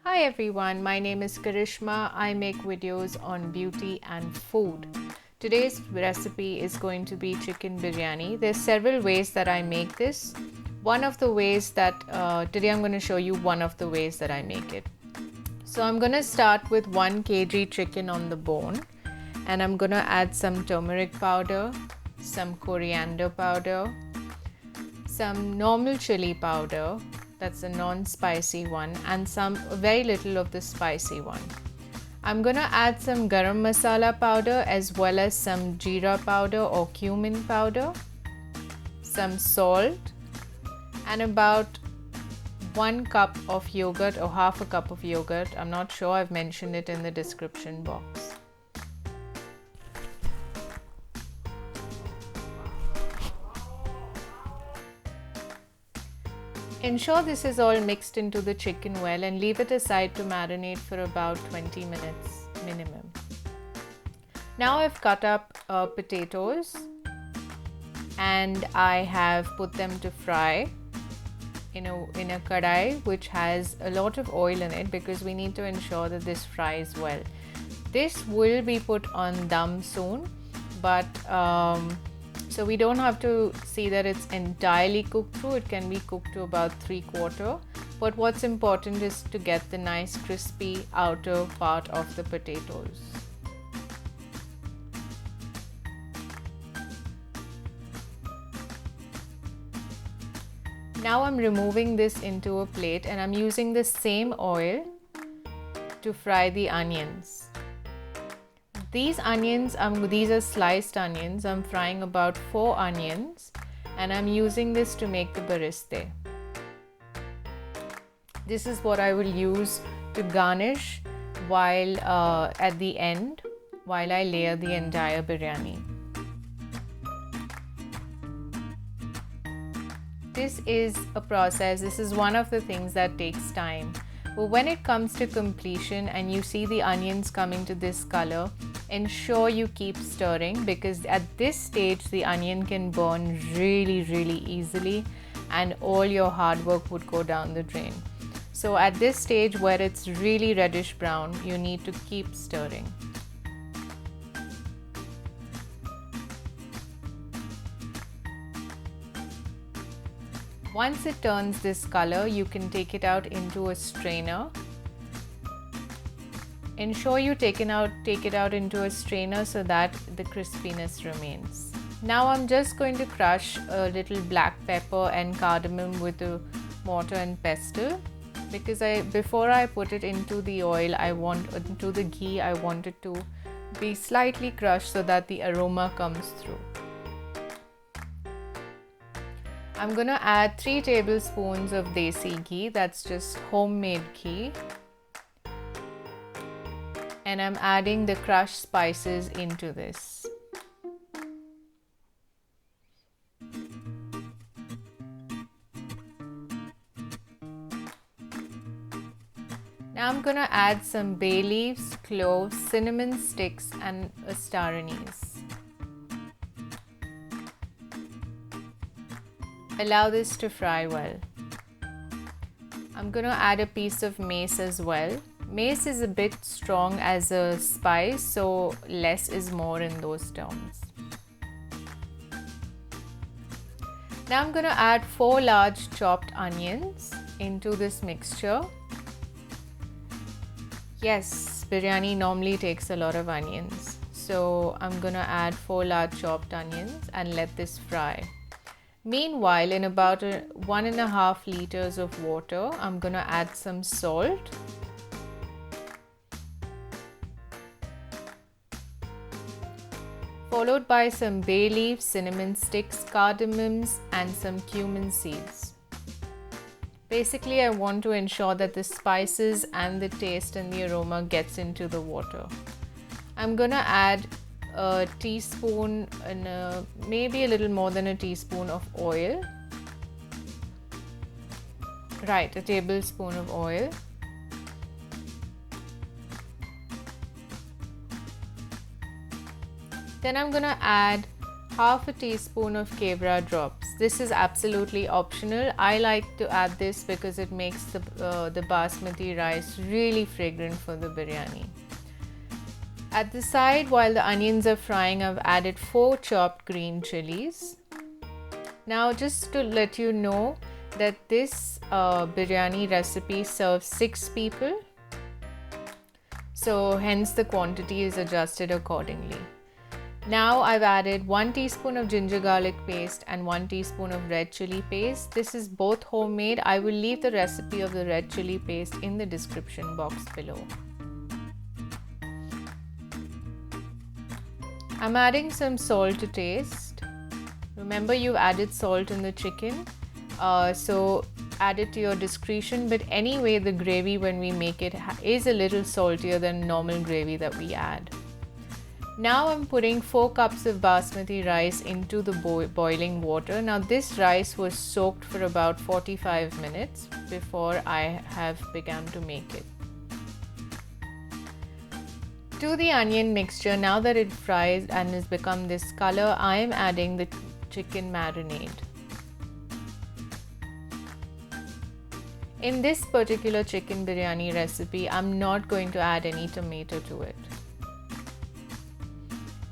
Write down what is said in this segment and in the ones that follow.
Hi everyone, my name is Karishma. I make videos on beauty and food. Today's recipe is going to be chicken biryani. There's several ways that I make this. One of the ways that today I'm going to show you one of the ways that I make it. So I'm going to start with 1 kg chicken on the bone, and I'm going to add some turmeric powder, some coriander powder, some normal chili powder, that's a non-spicy one, and some very little of the spicy one. I'm gonna add some garam masala powder as well as some jeera powder or cumin powder, some salt, and about 1 cup of yogurt or half a cup of yogurt. I'm not sure, I've mentioned it in the description box. Ensure this is all mixed into the chicken well and leave it aside to marinate for about 20 minutes minimum. Now I've cut up potatoes and I have put them to fry in a kadai which has a lot of oil in it because we need to ensure that this fries well. This will be put on dum soon, but so we don't have to see that it's entirely cooked through. It can be cooked to about 3/4. But what's important is to get the nice crispy outer part of the potatoes. Now I'm removing this into a plate and I'm using the same oil to fry the onions. These onions, these are sliced onions. I'm frying about 4 onions and I'm using this to make the bariste. This is what I will use to garnish while at the end, while I layer the entire biryani. This is a process. This is one of the things that takes time. But when it comes to completion and you see the onions coming to this color, ensure you keep stirring because at this stage the onion can burn really easily and all your hard work would go down the drain. So at this stage where it's really reddish brown, you need to keep stirring. Once it turns this color, you can take it out into a strainer. Ensure you take it out into a strainer so that the crispiness remains. Now I'm just going to crush a little black pepper and cardamom with a mortar and pestle because before I put it into the oil, into the ghee, I want it to be slightly crushed so that the aroma comes through. I'm gonna add 3 tablespoons of desi ghee, that's just homemade ghee. And I'm adding the crushed spices into this. Now I'm gonna add some bay leaves, cloves, cinnamon sticks and a star anise. Allow this to fry well. I'm gonna add a piece of mace as well. Mace is a bit strong as a spice, so less is more in those terms. Now I'm gonna add 4 large chopped onions into this mixture. Yes, biryani normally takes a lot of onions. So I'm gonna add 4 large chopped onions and let this fry. Meanwhile, in about 1.5 liters of water, I'm gonna add some salt. Followed by some bay leaves, cinnamon sticks, cardamoms and some cumin seeds. Basically, I want to ensure that the spices and the taste and the aroma gets into the water. I'm gonna add a teaspoon and maybe a little more than a teaspoon of oil. Right, a tablespoon of oil. Then I'm gonna add half a teaspoon of kevra drops. This is absolutely optional. I like to add this because it makes the basmati rice really fragrant for the biryani. At the side, while the onions are frying, I've added 4 chopped green chillies. Now, just to let you know that this biryani recipe serves 6 people, so hence the quantity is adjusted accordingly. Now I've added 1 teaspoon of ginger garlic paste and 1 teaspoon of red chilli paste. This is both homemade. I will leave the recipe of the red chilli paste in the description box below. I'm adding some salt to taste. Remember, you've added salt in the chicken, so add it to your discretion. But anyway, the gravy when we make it is a little saltier than normal gravy that we add. Now I'm putting 4 cups of basmati rice into the boiling water. Now this rice was soaked for about 45 minutes before I have begun to make it. To the onion mixture, now that it fries and has become this color, I am adding the chicken marinade. In this particular chicken biryani recipe, I'm not going to add any tomato to it.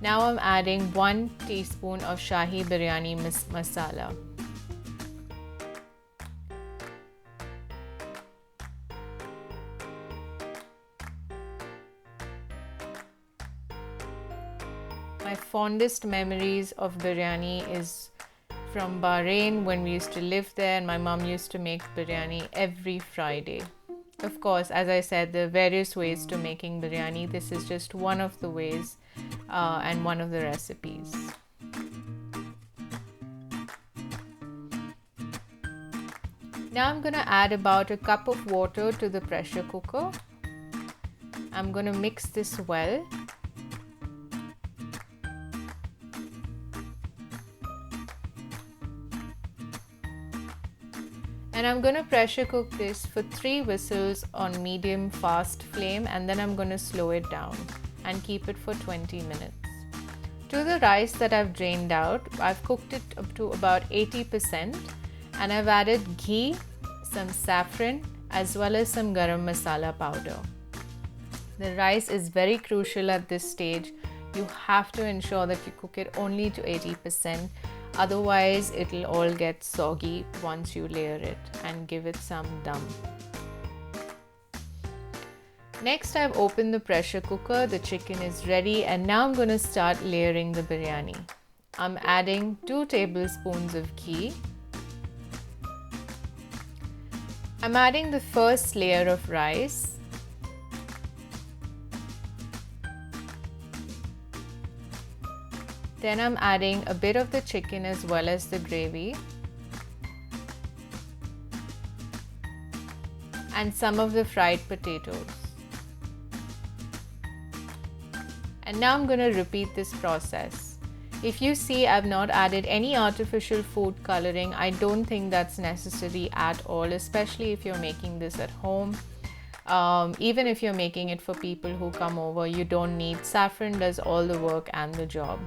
Now I'm adding 1 teaspoon of shahi biryani masala. My fondest memories of biryani is from Bahrain when we used to live there, and my mom used to make biryani every Friday. Of course, as I said, there are various ways to making biryani. This is just one of the ways and one of the recipes. Now I'm going to add about a cup of water to the pressure cooker. I'm going to mix this well. And I'm going to pressure cook this for 3 whistles on medium fast flame, and then I'm going to slow it down and keep it for 20 minutes. To the rice that I've drained out, I've cooked it up to about 80%, and I've added ghee, some saffron, as well as some garam masala powder. The rice is very crucial at this stage. You have to ensure that you cook it only to 80%. Otherwise, it'll all get soggy once you layer it, and give it some dum. Next, I've opened the pressure cooker. The chicken is ready, and now I'm going to start layering the biryani. I'm adding 2 tablespoons of ghee. I'm adding the first layer of rice. Then I'm adding a bit of the chicken as well as the gravy, and some of the fried potatoes. And now I'm going to repeat this process. If you see, I've not added any artificial food coloring. I don't think that's necessary at all, especially if you're making this at home. Even if you're making it for people who come over, you don't need. Saffron does all the work and the job.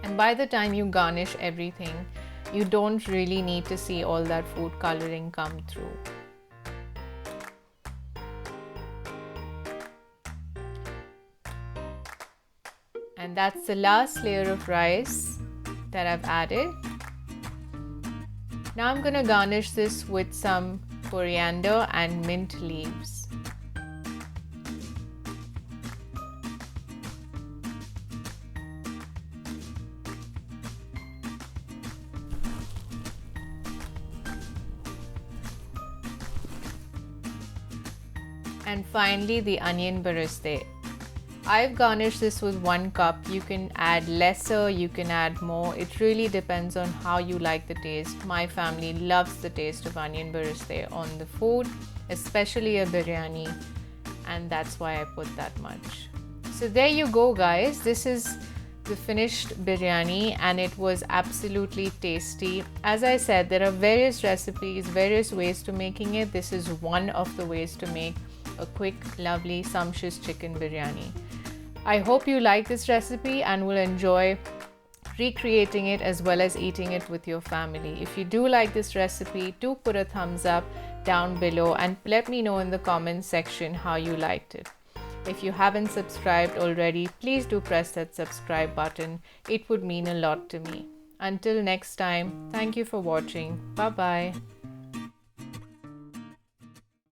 And by the time you garnish everything, you don't really need to see all that food coloring come through. And that's the last layer of rice that I've added. Now I'm going to garnish this with some coriander and mint leaves. And finally, the onion bariste. I've garnished this with 1 cup. You can add lesser, you can add more. It really depends on how you like the taste. My family loves the taste of onion bariste on the food, especially a biryani, and that's why I put that much. So there you go, guys. This is the finished biryani, and it was absolutely tasty. As I said, there are various recipes, various ways to making it. This is one of the ways to make a quick, lovely, sumptuous chicken biryani. I hope you like this recipe and will enjoy recreating it as well as eating it with your family. If you do like this recipe, do put a thumbs up down below and let me know in the comments section how you liked it. If you haven't subscribed already, please do press that subscribe button. It would mean a lot to me. Until next time, thank you for watching. Bye bye.